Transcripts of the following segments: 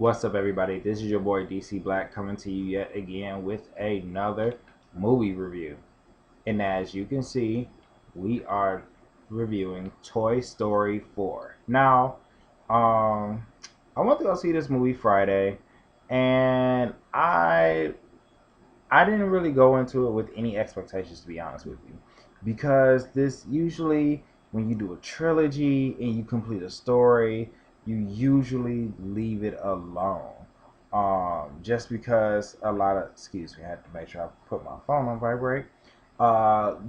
What's up, everybody? This is your boy DC Black coming to you yet again with another movie review. And as you can see, we are reviewing Toy Story 4. Now, I went to go see this movie Friday, and I didn't really go into it with any expectations, to be honest with you, because this usually, when you do a trilogy and you complete a story, you usually leave it alone. Just because a lot of, excuse me, I had to make sure I put my phone on vibrate.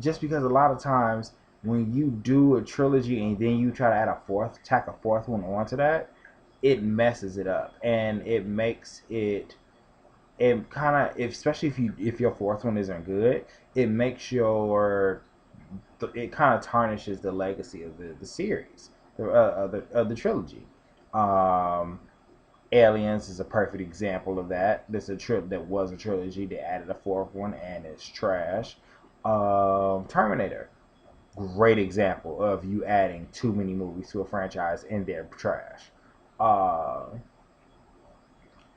Just because a lot of times when you do a trilogy and then you try to add a fourth, tack a fourth one onto that, it messes it up and it makes it kind of, especially if your fourth one isn't good, it makes your it kind of tarnishes the legacy of the series, of the trilogy. um Aliens is a perfect example of that. This is a trip that was a trilogy. They added a fourth one and it's trash. Terminator, great example of you adding too many movies to a franchise and they're trash. uh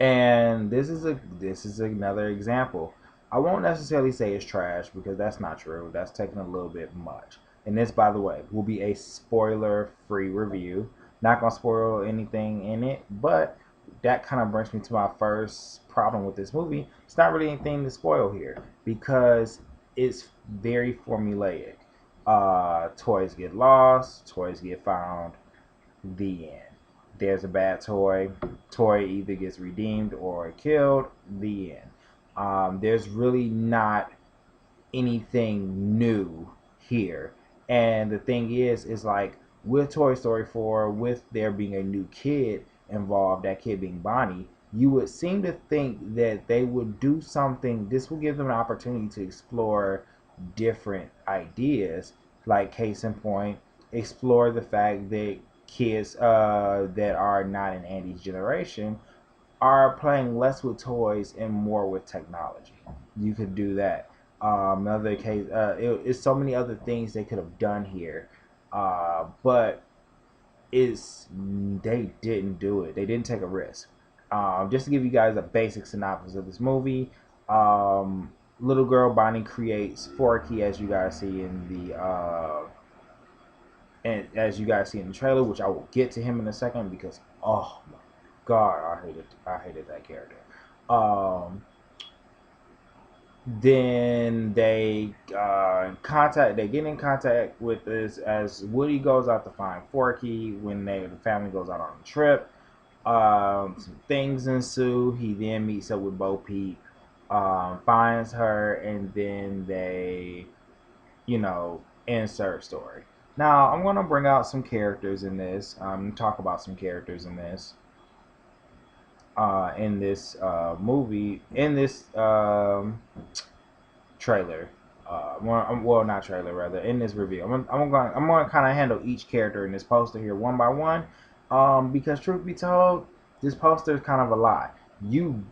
And this is another example. I won't necessarily say it's trash because that's not true. That's taking a little bit much. And this, by the way, will be a spoiler-free review. Not gonna spoil anything in it, but that kind of brings me to my first problem with this movie. It's not really anything to spoil here because it's very formulaic. Toys get lost, toys get found, the end. There's a bad toy. Toy either gets redeemed or killed. The end. There's really not anything new here. And the thing is like with Toy Story 4, with there being a new kid involved, that kid being Bonnie, you would seem to think that they would do something. This will give them an opportunity to explore different ideas. Like, case in point, explore the fact that kids that are not in Andy's generation are playing less with toys and more with technology. You could do that. Another case, it's so many other things they could have done here, but it's they didn't do it. They didn't take a risk. Just to give you guys a basic synopsis of this movie, little girl Bonnie creates Forky, as you guys see in the and as you guys see in the trailer, which I will get to him in a second because oh my god, I hated that character. Um, then they get in contact with this as Woody goes out to find Forky when the family goes out on a trip. Some things ensue. He then meets up with Bo Peep, finds her, and then they, you know, insert story. Now I'm gonna bring out some characters in this. Talk about some characters in this movie, in this trailer. Well, not trailer, rather, in this review. I'm gonna kind of handle each character in this poster here one by one, because truth be told, this poster is kind of a lot. You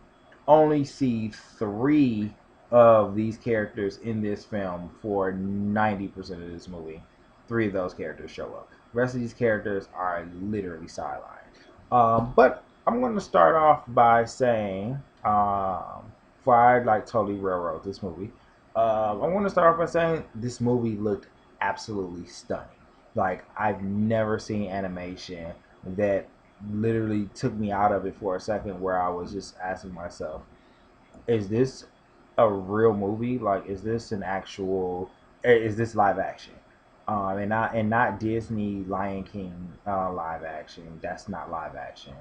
only see three of these characters in this film for 90% of this movie. Three of those characters show up. The rest of these characters are literally sidelined. But I'm going to start off by saying, before I like totally railroad this movie, I want to start off by saying this movie looked absolutely stunning. Like, I've never seen animation that literally took me out of it for a second, where I was just asking myself, is this a real movie? Like, is this an actual? Is this live action? And not Disney Lion King live action. That's not live action.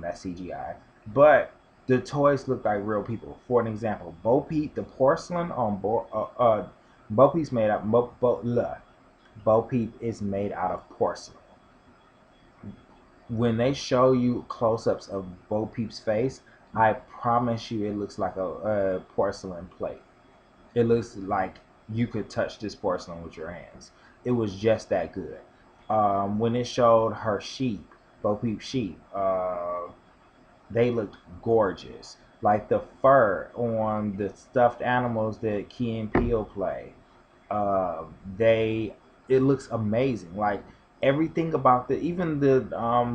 That's CGI. But the toys look like real people. For an example, Bo Peep, the porcelain on board. Bo Peep's made out. Bo Peep is made out of porcelain. When they show you close-ups of Bo Peep's face, I promise you, it looks like a porcelain plate. It looks like you could touch this porcelain with your hands. It was just that good. When it showed her sheep, Bo Peep sheep, they looked gorgeous. Like the fur on the stuffed animals that Key and Peele play, uh, they it looks amazing. Like everything about even the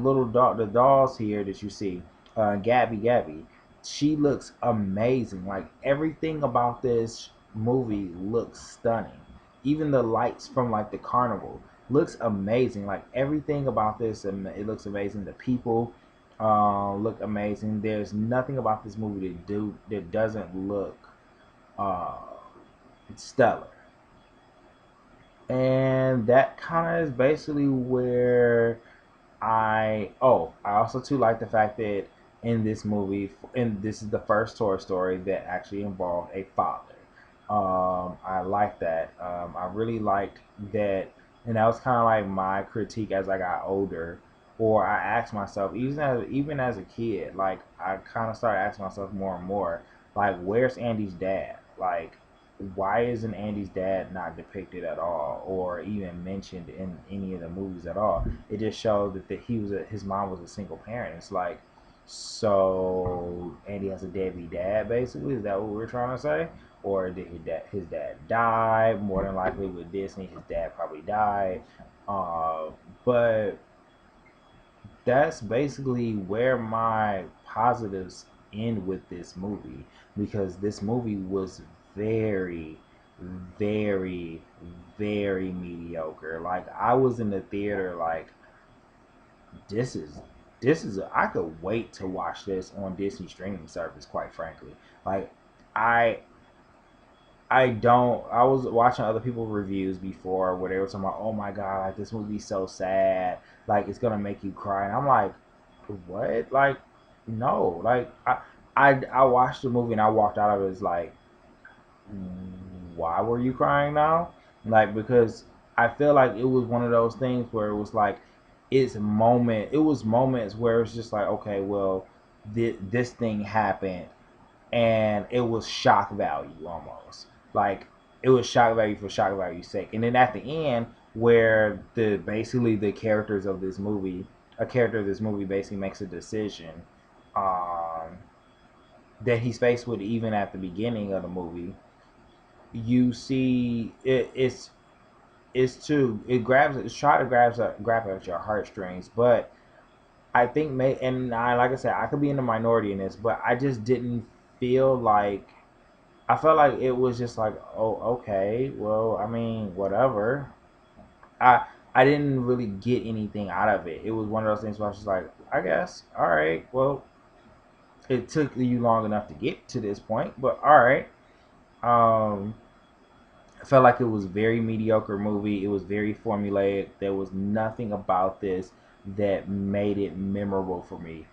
little doll, the dolls here that you see, Gabby. She looks amazing. Like everything about this movie looks stunning. Even the lights from like the carnival looks amazing. Like everything about this, it looks amazing. The people look amazing. There's nothing about this movie that doesn't look uh, stellar. And that kind of is basically where I also too like the fact that in this movie, and this is the first Toy Story that actually involved a father. I like that. I really liked that, and that was kind of like my critique as I got older, or I asked myself, even as a kid, like I kind of started asking myself more and more, like, where's Andy's dad? Like, why isn't Andy's dad not depicted at all, or even mentioned in any of the movies at all? It just showed that his mom was a single parent. It's like, so Andy has a deadbeat dad, basically. Is that what we're trying to say? Or did his dad die? More than likely with Disney, his dad probably died. Uh, but that's basically where my positives end with this movie, because this movie was very, very, very mediocre. Like I was in the theater like, this is I could wait to watch this on Disney streaming service, quite frankly. Like I I don't. I was watching other people's reviews before where they were talking about, oh my god, like this movie's so sad, like it's gonna make you cry, and I'm like, what? Like, no, like I watched the movie and I walked out of it as like, why were you crying now? Like because I feel like it was one of those things where it was like, it was moments where it's just like, okay, well, this thing happened and it was shock value almost. Like it was shock value for shock value's sake. And then at the end, where the basically the characters of this movie, a character of this movie basically makes a decision um, that he's faced with even at the beginning of the movie. You see, it's try to grab at your heartstrings, but I think and I like I said, I could be in the minority in this, but I just didn't feel like I felt like it was just like, oh, okay, well, I mean, whatever. I I didn't really get anything out of it. It was one of those things where I was just like, I guess, all right, well, it took you long enough to get to this point, but all right. Um, I felt like it was a very mediocre movie. It was very formulaic. There was nothing about this that made it memorable for me.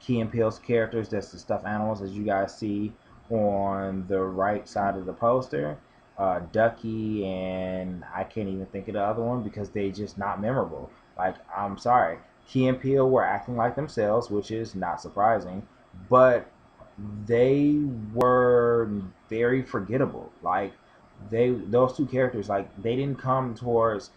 Key and Peele's characters, that's the stuffed animals, as you guys see on the right side of the poster. Ducky and I can't even think of the other one because they just not memorable. Like, I'm sorry. Key and Peele were acting like themselves, which is not surprising, but they were very forgettable. Like those two characters, like they came towards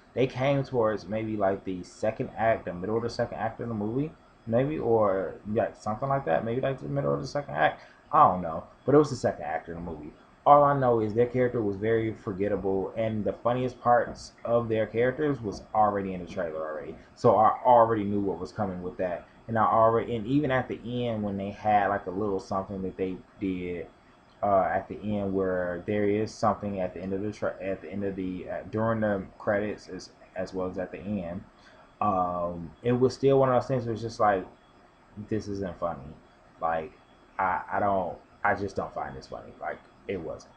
maybe like the second act, the middle of the second act of the movie, maybe, or yeah, something like that. Maybe like the middle of the second act. I don't know, but it was the second act of the movie. All I know is their character was very forgettable, and the funniest parts of their characters was already in the trailer already. So I already knew what was coming with that, and even at the end when they had like a little something that they did at the end, where there is something at the end of at the end of the during the credits as well as at the end. It was still one of those things where it's just like, this isn't funny. Like I just don't find this funny. Like it wasn't.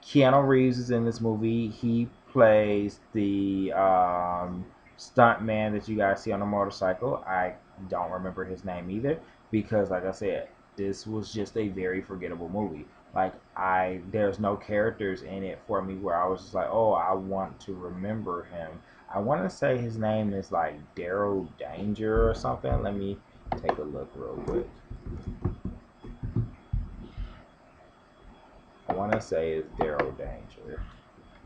Keanu Reeves is in this movie. He plays the stunt man that you guys see on a motorcycle. I don't remember his name either because, like I said, this was just a very forgettable movie. Like there's no characters in it for me where I was just like, oh, I want to remember him. I want to say his name is like Daryl Danger or something. Let me take a look real quick. I want to say it's Daryl Danger.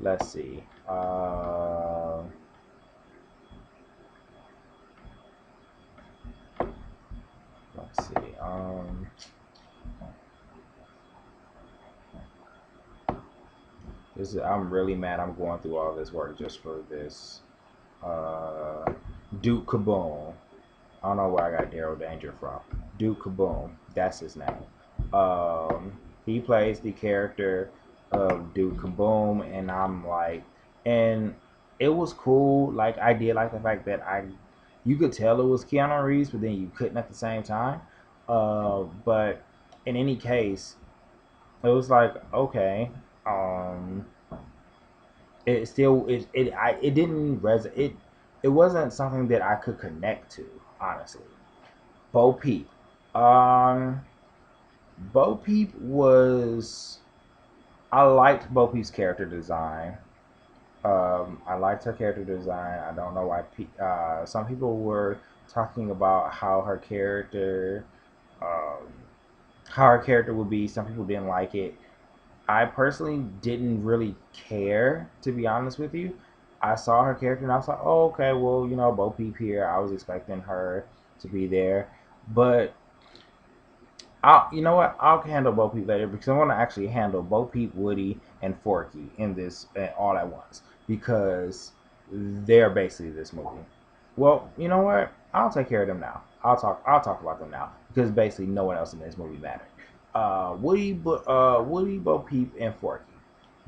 Let's see. Let's see. I'm really mad. I'm going through all this work just for this. Uh, Duke Kaboom. I don't know where I got Daryl Danger from, Duke Kaboom. That's his name. He plays the character of Duke Kaboom, and I'm like, and it was cool. Like I did like the fact that you could tell it was Keanu Reeves, but then you couldn't at the same time. But in any case, it was like okay. Um, it still it didn't resonate. It wasn't something that I could connect to honestly. Bo Peep. Um, Bo Peep was. I liked Bo Peep's character design. I liked her character design. I don't know why. Some people were talking about um, how her character would be. Some people didn't like it. I personally didn't really care, to be honest with you. I saw her character and I was like, oh, okay, well, Bo Peep here. I was expecting her to be there. But you know what? I'll handle Bo Peep later because I want to actually handle Bo Peep, Woody, and Forky in this all at once because they're basically this movie. Well, you know what? I'll take care of them now. I'll talk about them now because basically no one else in this movie mattered. Woody, Bo Peep, and Forky.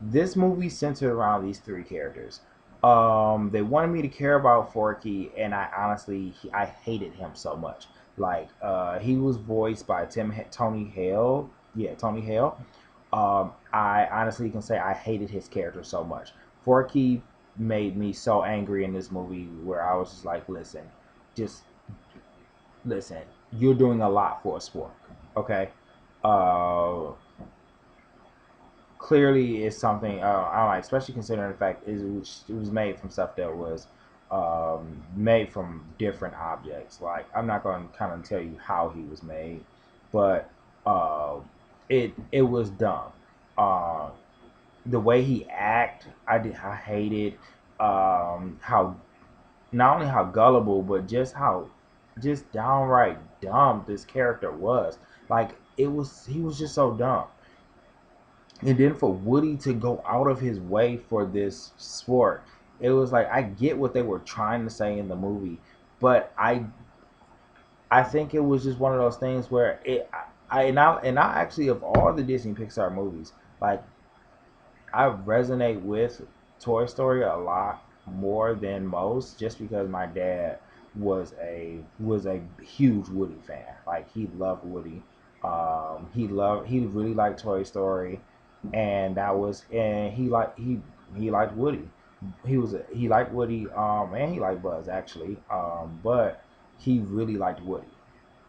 This movie centered around these three characters. They wanted me to care about Forky, and I honestly, I hated him so much. Like, he was voiced by Tony Hale. Yeah, Tony Hale. I honestly can say I hated his character so much. Forky made me so angry in this movie where I was just like, just listen. You're doing a lot for a sport, okay? Uh, Clearly is something I don't like, especially considering the fact it was made from stuff that was made from different objects. Like I'm not going to kind of tell you how he was made, but uh, it was dumb. Uh, the way he act, I hated how not only how gullible, but just how just downright dumb this character was. Like he was just so dumb. And then for Woody to go out of his way for this sport, it was like I get what they were trying to say in the movie, but I think it was just one of those things where and I actually of all the Disney Pixar movies, like I resonate with Toy Story a lot more than most, just because my dad was a huge Woody fan. Like he loved Woody. He really liked Toy Story, and he liked Woody. He liked Woody, and he liked Buzz actually, but he really liked Woody,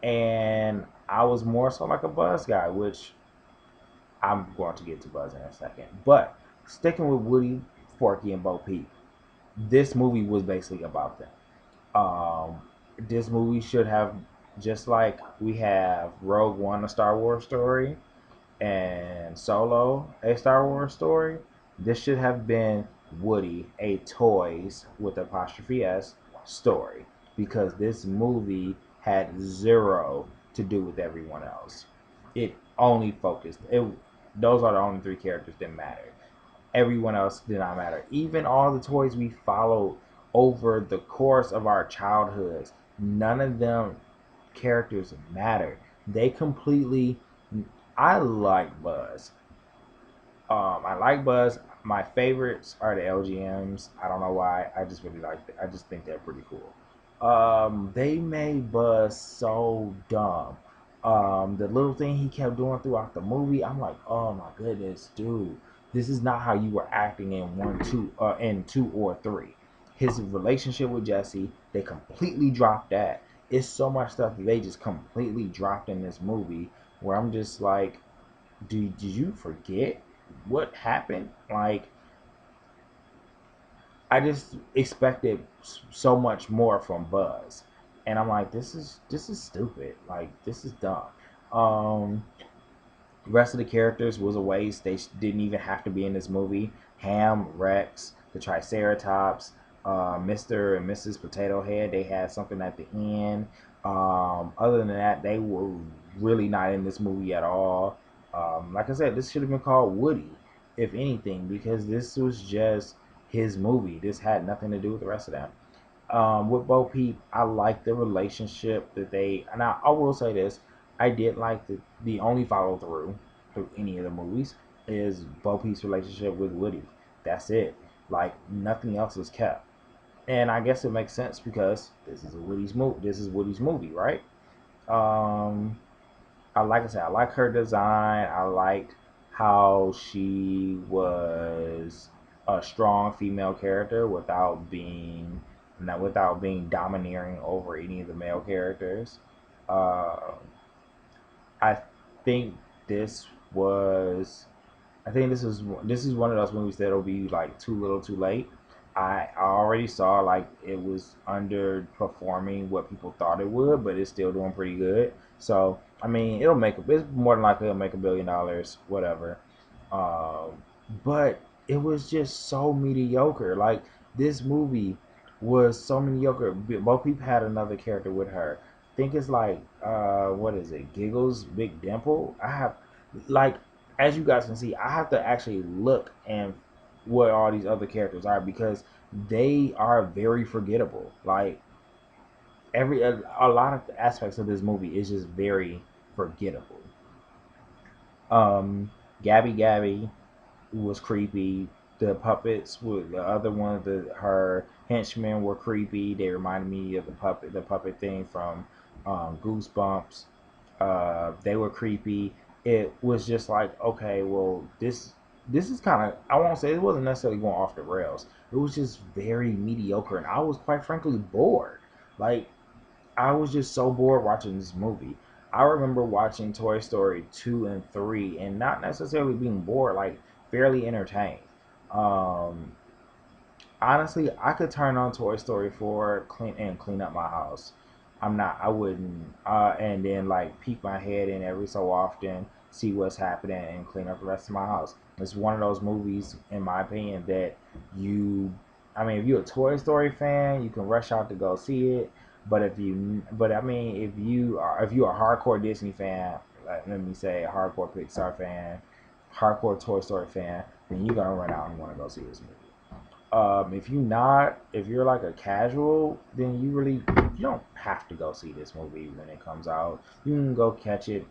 and I was more so like a Buzz guy, which I'm going to get to Buzz in a second. But sticking with Woody, Forky, and Bo Peep, this movie was basically about them. This movie should have, just like we have Rogue One, a Star Wars story, and Solo, a Star Wars story. This should have been Woody, a Toys with apostrophe S story, because this movie had zero to do with everyone else. It only focused. It Those are the only three characters that mattered. Everyone else did not matter. Even all the toys we followed over the course of our childhoods, none of them characters mattered. They completely. I like Buzz. I like Buzz. My favorites are the LGMs. I don't know why. I just really like. I just think they're pretty cool. They made Buzz so dumb. The little thing he kept doing throughout the movie, I'm like, oh my goodness, dude, this is not how you were acting in in two or three. His relationship with Jesse, they completely dropped that. It's so much stuff that they just completely dropped in this movie where I'm just like, did you forget what happened? Like, I just expected so much more from Buzz, and I'm like, this is stupid. Like, this is dumb. Um, the rest of the characters was a waste. They didn't even have to be in this movie. Ham, Rex, the Triceratops, Mr. and Mrs. Potato Head. They had something at the end. Other than that, they were really not in this movie at all. Like I said, this should have been called Woody, if anything, because this was just his movie. This had nothing to do with the rest of them. With Bo Peep, I like the relationship that they. And I will say this: I did like the only follow through any of the movies is Bo Peep's relationship with Woody. That's it. Like nothing else is kept. And I guess it makes sense because this is Woody's movie. This is Woody's movie, right? Um, I said, I like her design. I liked how she was a strong female character without being domineering over any of the male characters. Uh, I think this was this is one of those movies that'll be like too little, too late. I already saw like it was underperforming what people thought it would, but it's still doing pretty good. So I mean, it's more than likely it'll make $1 billion, whatever. Um, but it was just so mediocre. Like this movie was so mediocre. Both people had another character with her. I think it's like what is it? Giggles Big Dimple. I have like as you guys can see, I have to actually look and what all these other characters are because they are very forgettable. Like a lot of the aspects of this movie is just very forgettable. Um, Gabby was creepy. The puppets were the other one. Her henchmen were creepy. They reminded me of the puppet thing from Goosebumps. They were creepy. It was just like, okay, well, this is kind of, I won't say it wasn't necessarily going off the rails. It was just very mediocre, and I was quite frankly bored. Like I was just so bored watching this movie. I remember watching Toy Story 2 and 3 and not necessarily being bored, like fairly entertained. Um, Honestly, I could turn on Toy Story 4 clean up my house. I wouldn't and then like peek my head in every so often, see what's happening and clean up the rest of my house. It's one of those movies in my opinion that you I mean if you're a Toy Story fan, you can rush out to go see it. But I mean if you're a hardcore Disney fan, like let me say a hardcore Pixar fan, hardcore Toy Story fan, then you're gonna run out and want to go see this movie. If you're like a casual, then you don't have to go see this movie when it comes out. You can go catch it.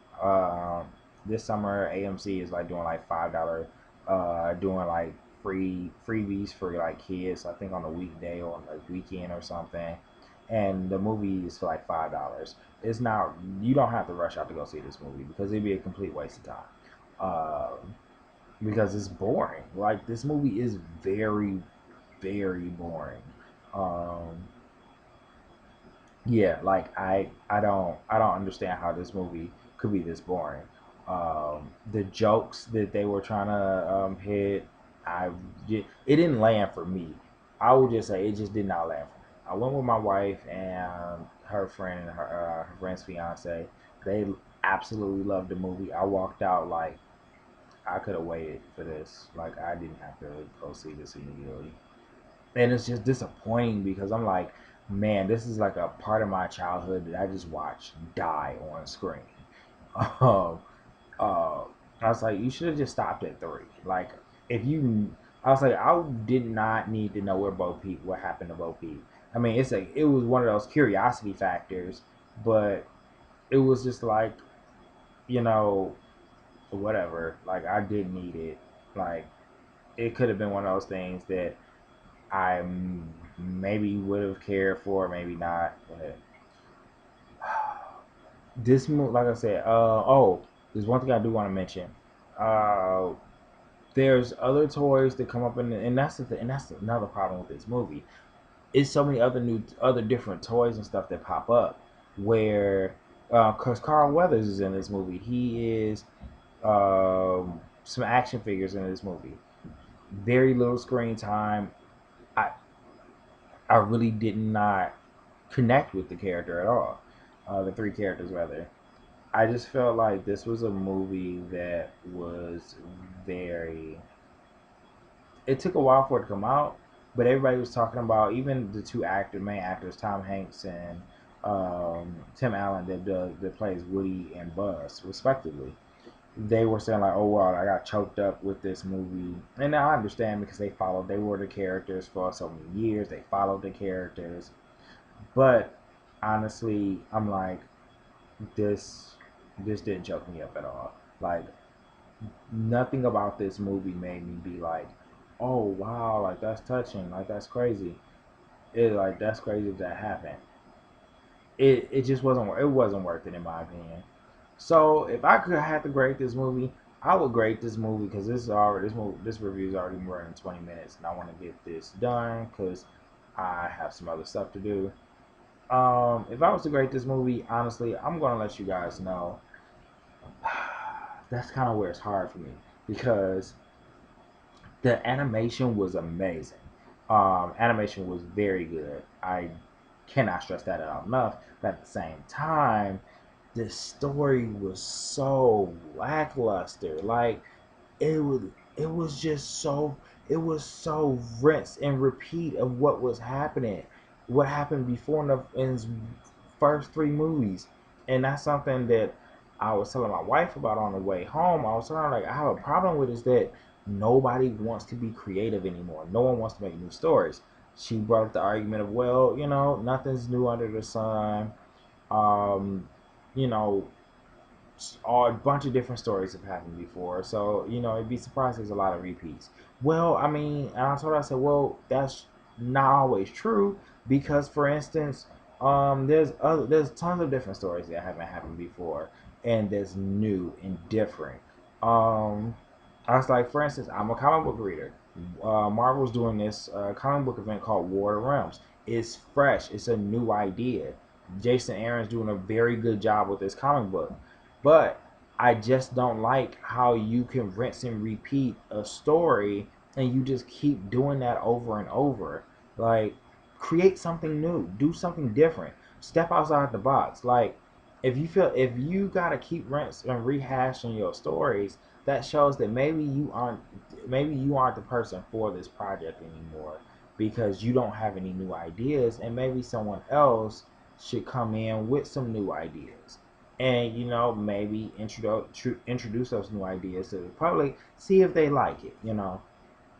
This summer, AMC is like doing like $5, doing like freebies for like kids. I think on a weekday or on a weekend or something. And the movie is for like $5. It's not. You don't have to rush out to go see this movie because it'd be a complete waste of time. Because it's boring. Like this movie is very boring. Um, yeah, like I don't understand how this movie could be this boring. The jokes that they were trying to hit, it didn't land for me. I would just say it just did not land for me. I went with my wife and her friend and her friend's fiance. They absolutely loved the movie. I walked out like I could have waited for this. Like I didn't have to go see this immediately. And it's just disappointing because I'm like, man, this is like a part of my childhood that I just watched die on screen. Um, uh, I was like, you should have just stopped at three. Like, if you, I was like, I did not need to know what happened to Bo Peep. I mean, it was one of those curiosity factors, but it was just like, you know, whatever. Like, I didn't need it. Like, it could have been one of those things that I maybe would have cared for, maybe not. But this movie, like I said, there's one thing I do want to mention. Uh, there's other toys that come up and that's another problem with this movie. It's so many other different toys and stuff that pop up where, cause Carl Weathers is in this movie. He is some action figures in this movie. Very little screen time. I I really did not connect with the character at all. The three characters, rather. I just felt like this was a movie that was very. It took a while for it to come out, but everybody was talking about even the main actors, Tom Hanks and Tim Allen, that plays Woody and Buzz, respectively. They were saying like, "Oh well, I got choked up with this movie," and I understand because they were the characters for so many years. They followed the characters, but honestly, I'm like this. This didn't choke me up at all. Like nothing about this movie made me be like, oh wow, like that's touching, like that's crazy. It like that's crazy if that happened. It just wasn't worth it in my opinion. So if I could have to grade this movie, I would grade this movie because this review is already running 20 minutes, and I want to get this done because I have some other stuff to do. If I was to grade this movie, honestly, I'm gonna let you guys know. That's kind of where it's hard for me because the animation was amazing. Animation was very good. I cannot stress that out enough. But at the same time, the story was so lackluster. Like it was, it was just so, it was so rinse and repeat of what was happening, what happened before in the first three movies, and that's something that I was telling my wife about on the way home. I was telling her like I have a problem with is that nobody wants to be creative anymore. No one wants to make new stories. She brought up the argument of, well, nothing's new under the sun. Um, you know, a bunch of different stories have happened before. So, it'd be surprised there's a lot of repeats. Well, I mean, and I told her, I said, well, that's not always true because, for instance, there's tons of different stories that haven't happened before, and that's new and different. I was like, for instance, I'm a comic book reader. Marvel's doing this comic book event called War of the Realms. It's fresh. It's a new idea. Jason Aaron's doing a very good job with this comic book. But I just don't like how you can rinse and repeat a story and you just keep doing that over and over. Like, create something new, do something different, step outside the box. Like, if you gotta keep rinse and rehashing your stories, that shows that maybe you aren't the person for this project anymore because you don't have any new ideas, and maybe someone else should come in with some new ideas and maybe introduce those new ideas to the public, see if they like it.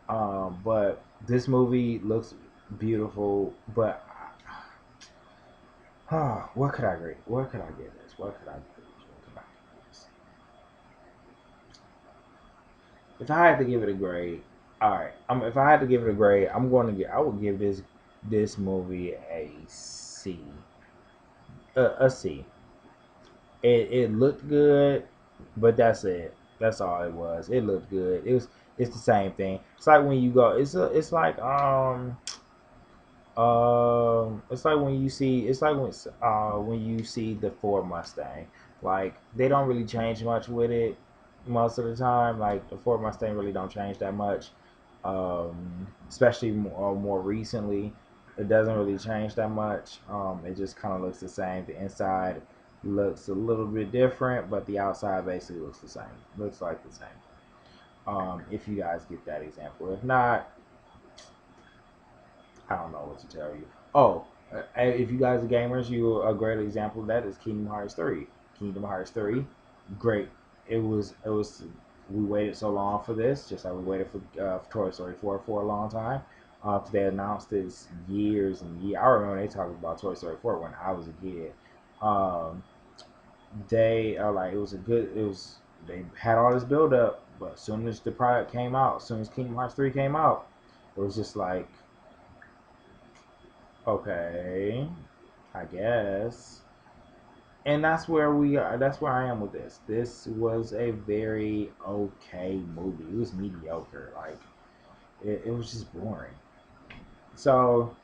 But this movie looks beautiful. But what could I grade? What could I give this? What could I give this? What could I give this? If I had to give it a grade, all right. If I had to give it a grade, I would give this movie a C. A C. It looked good, but that's it. That's all it was. It looked good. It's the same thing. It's like when you go. It's like when you see the Ford Mustang. Like they don't really change much with it most of the time. Like the Ford Mustang really don't change that much. Especially more recently, it doesn't really change that much. It just kind of looks the same. The inside looks a little bit different, but the outside basically looks the same. Looks like the same. If you guys get that example, if not, I don't know what to tell you. Oh, if you guys are gamers, you a great example of that is Kingdom Hearts 3. Kingdom Hearts 3, great. It was. We waited so long for this, just like we waited for Toy Story 4 for a long time. They announced this years and years. I remember they talked about Toy Story 4 when I was a kid. Um, they are like it was a good. It was they had all this build up, but as soon as the product came out, as soon as Kingdom Hearts 3 came out, it was just like, okay, I guess. And that's where we are. That's where I am with this. This was a very okay movie. It was mediocre. Like it was just boring. So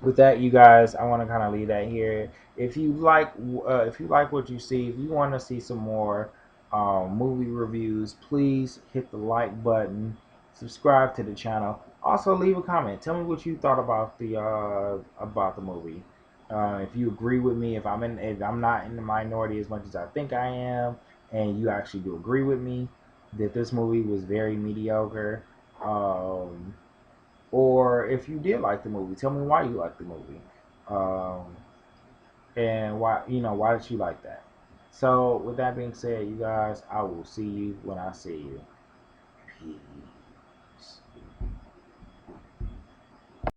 with that, you guys, I want to kind of leave that here. If you like what you see, if you want to see some more movie reviews, please hit the like button, subscribe to the channel. Also, leave a comment. Tell me what you thought about the movie. If you agree with me, if I'm not in the minority as much as I think I am, and you actually do agree with me that this movie was very mediocre. Um, or if you did like the movie, tell me why you liked the movie, um, and why did you like that. So with that being said, you guys, I will see you when I see you. Peace.